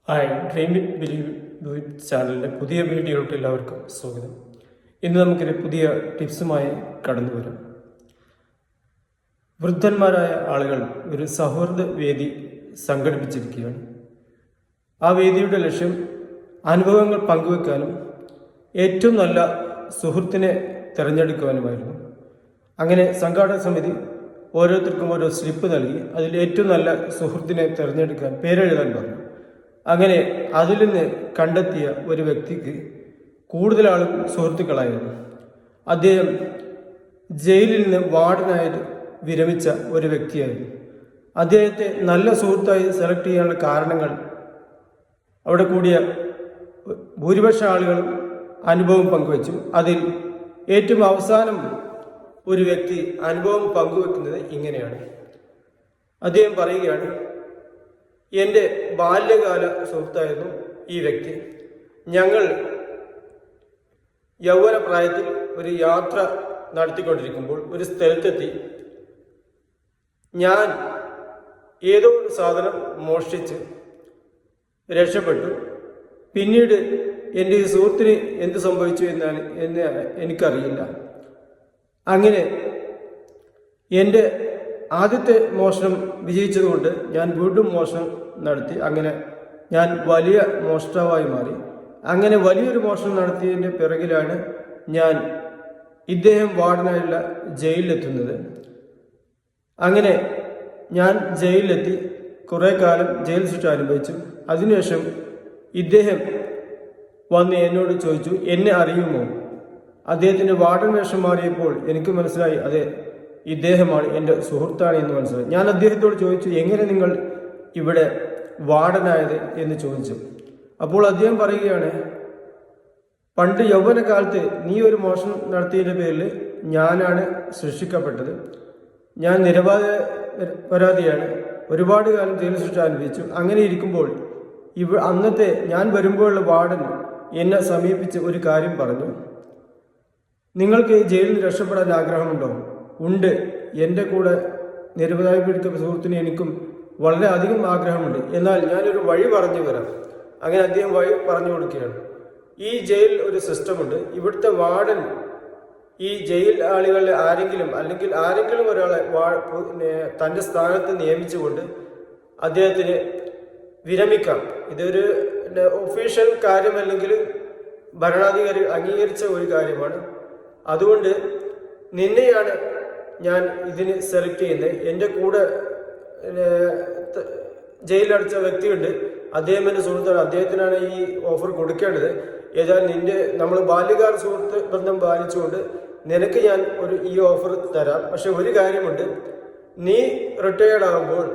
Hi, dream with believe do it ചാനലിൻ്റെ പുതിയ വീഡിയോയിലോട്ട് എല്ലാവർക്കും സ്വാഗതം. ഇന്ന് നമുക്കൊരു പുതിയ ടിപ്സുമായി കടന്നു വരാം. വൃദ്ധന്മാരായ ആളുകൾ ഒരു സൗഹൃദ വേദി സംഘടിപ്പിച്ചിരിക്കുകയാണ്. ആ വേദിയുടെ ലക്ഷ്യം അനുഭവങ്ങൾ പങ്കുവെക്കാനും ഏറ്റവും നല്ല സുഹൃത്തിനെ തിരഞ്ഞെടുക്കുവാനുമായിരുന്നു. അങ്ങനെ സംഘാടക സമിതി ഓരോരുത്തർക്കും ഓരോ സ്ലിപ്പ് നൽകി അതിൽ ഏറ്റവും നല്ല സുഹൃത്തിനെ തിരഞ്ഞെടുക്കാൻ പേരെഴുതാൻ പറഞ്ഞു. അങ്ങനെ അതിൽ നിന്ന് കണ്ടെത്തിയ ഒരു വ്യക്തിക്ക് കൂടുതൽ ആളും സുഹൃത്തുക്കളായിരുന്നു. അദ്ദേഹം ജയിലിൽ നിന്ന് വാർഡനായിട്ട് വിരമിച്ച ഒരു വ്യക്തിയായിരുന്നു. അദ്ദേഹത്തെ നല്ല സുഹൃത്തായി സെലക്ട് ചെയ്യാനുള്ള കാരണങ്ങൾ അവിടെ കൂടിയ ഭൂരിപക്ഷം ആളുകളും അനുഭവം പങ്കുവച്ചു. അതിൽ ഏറ്റവും അവസാനം ഒരു വ്യക്തി അനുഭവം പങ്കുവെക്കുന്നത് ഇങ്ങനെയാണ്. അദ്ദേഹം പറയുകയാണ്, എൻ്റെ ബാല്യകാല സുഹൃത്തായിരുന്നു ഈ വ്യക്തി. ഞങ്ങൾ യൗവന പ്രായത്തിൽ ഒരു യാത്ര നടത്തിക്കൊണ്ടിരിക്കുമ്പോൾ ഒരു സ്ഥലത്തെത്തി. ഞാൻ ഏതോ ഒരു സാധനം മോഷ്ടിച്ച് രക്ഷപ്പെട്ടു. പിന്നീട് എൻ്റെ ഈ സുഹൃത്തിന് എന്ത് സംഭവിച്ചു എന്ന് എനിക്കറിയില്ല. അങ്ങനെ എൻ്റെ ആദ്യത്തെ മോഷണം വിജയിച്ചതുകൊണ്ട് ഞാൻ വീണ്ടും മോഷണം നടത്തി. അങ്ങനെ ഞാൻ വലിയ മോഷ്ടാവായി മാറി. അങ്ങനെ വലിയൊരു മോഷണം നടത്തിയതിൻ്റെ പിറകിലാണ് ഞാൻ ഇദ്ദേഹം വാർഡനായുള്ള ജയിലിലെത്തുന്നത്. അങ്ങനെ ഞാൻ ജയിലിലെത്തി കുറേ കാലം ജയിൽ ശിക്ഷ അനുഭവിച്ചു. അതിനുശേഷം ഇദ്ദേഹം വന്ന് എന്നോട് ചോദിച്ചു, എന്നെ അറിയുമോ? അദ്ദേഹത്തിൻ്റെ വാർഡൻ വേഷം മാറിയപ്പോൾ എനിക്ക് മനസ്സിലായി, അതെ, ഇദ്ദേഹമാണ് എൻ്റെ സുഹൃത്താണ് എന്ന് മനസ്സിലായി. ഞാൻ അദ്ദേഹത്തോട് ചോദിച്ചു, എങ്ങനെ നിങ്ങൾ ഇവിടെ വാർഡനായത് എന്ന് ചോദിച്ചു. അപ്പോൾ അദ്ദേഹം പറയുകയാണ്, പണ്ട് യൗവനകാലത്ത് നീ ഒരു മോഷണം നടത്തിയതിൻ്റെ പേരിൽ ഞാനാണ് ശിക്ഷിക്കപ്പെട്ടത്. ഞാൻ നിരപരാധിയാണ്. ഒരുപാട് കാലം ജയിൽ ശിക്ഷ അനുഭവിച്ചു. അങ്ങനെ ഇരിക്കുമ്പോൾ അന്നത്തെ ഞാൻ വരുമ്പോഴുള്ള വാർഡൻ എന്നെ സമീപിച്ച് ഒരു കാര്യം പറഞ്ഞു, നിങ്ങൾക്ക് ജയിലിൽ നിന്ന് രക്ഷപ്പെടാൻ ആഗ്രഹമുണ്ടോ? ഉണ്ട്, എൻ്റെ കൂടെ നിരപരാധി പിടിക്കുന്ന സുഹൃത്തിന് എനിക്കും വളരെ അധികം ആഗ്രഹമുണ്ട്. എന്നാൽ ഞാനൊരു വഴി പറഞ്ഞു തരാം. അങ്ങനെ അദ്ദേഹം വഴി പറഞ്ഞു കൊടുക്കുകയാണ്. ഈ ജയിലിൽ ഒരു സിസ്റ്റമുണ്ട്. ഇവിടുത്തെ വാർഡൻ ഈ ജയിൽ ആളുകളിൽ ആരെങ്കിലും ഒരാളെ തൻ്റെ സ്ഥാനത്ത് നിയമിച്ചുകൊണ്ട് അദ്ദേഹത്തിന് വിരമിക്കാം. ഇതൊരു ഒഫീഷ്യൽ കാര്യമല്ലെങ്കിൽ ഭരണാധികാരി അംഗീകരിച്ച ഒരു കാര്യമാണ്. അതുകൊണ്ട് നിന്നെയാണ് ഞാൻ ഇതിന് സെലക്ട് ചെയ്യുന്നത്. എൻ്റെ കൂടെ ജയിലടച്ച വ്യക്തിയുണ്ട്, അദ്ദേഹം എൻ്റെ സുഹൃത്താണ്, അദ്ദേഹത്തിനാണ് ഈ ഓഫർ കൊടുക്കേണ്ടത്. ഏതായാലും നമ്മൾ ബാല്യകാല സുഹൃത്ത് ബന്ധം പാലിച്ചുകൊണ്ട് നിനക്ക് ഞാൻ ഈ ഓഫർ തരാം. പക്ഷെ ഒരു കാര്യമുണ്ട്, നീ റിട്ടയേർഡ് ആകുമ്പോൾ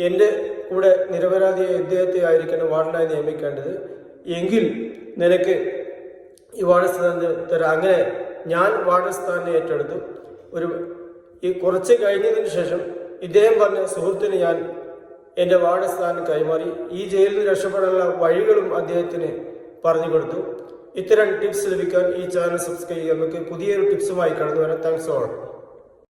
എൻ്റെ കൂടെ നിരപരാധിയായ ഇദ്ദേഹത്തെ ആയിരിക്കണം വാർഡനായി നിയമിക്കേണ്ടത്. എങ്കിൽ നിനക്ക് ഈ വാർഡ് സ്ഥാനം തരാം. അങ്ങനെ ഞാൻ വാർഡ് സ്ഥാനം ഏറ്റെടുത്തു. കുറച്ച് കഴിഞ്ഞതിന് ശേഷം ഇദ്ദേഹം പറഞ്ഞ സുഹൃത്തിന് ഞാൻ എൻ്റെ വാർഡ് സ്ഥാനം കൈമാറി. ഈ ജയിലിൽ നിന്ന് രക്ഷപ്പെടാനുള്ള വഴികളും അദ്ദേഹത്തിന് പറഞ്ഞു കൊടുത്തു. ഇത്തരം ടിപ്സ് ലഭിക്കാൻ ഈ ചാനൽ സബ്സ്ക്രൈബ് ചെയ്യുക. നമുക്ക് പുതിയൊരു ടിപ്സുമായി കടന്നു വരാം. Thanks all.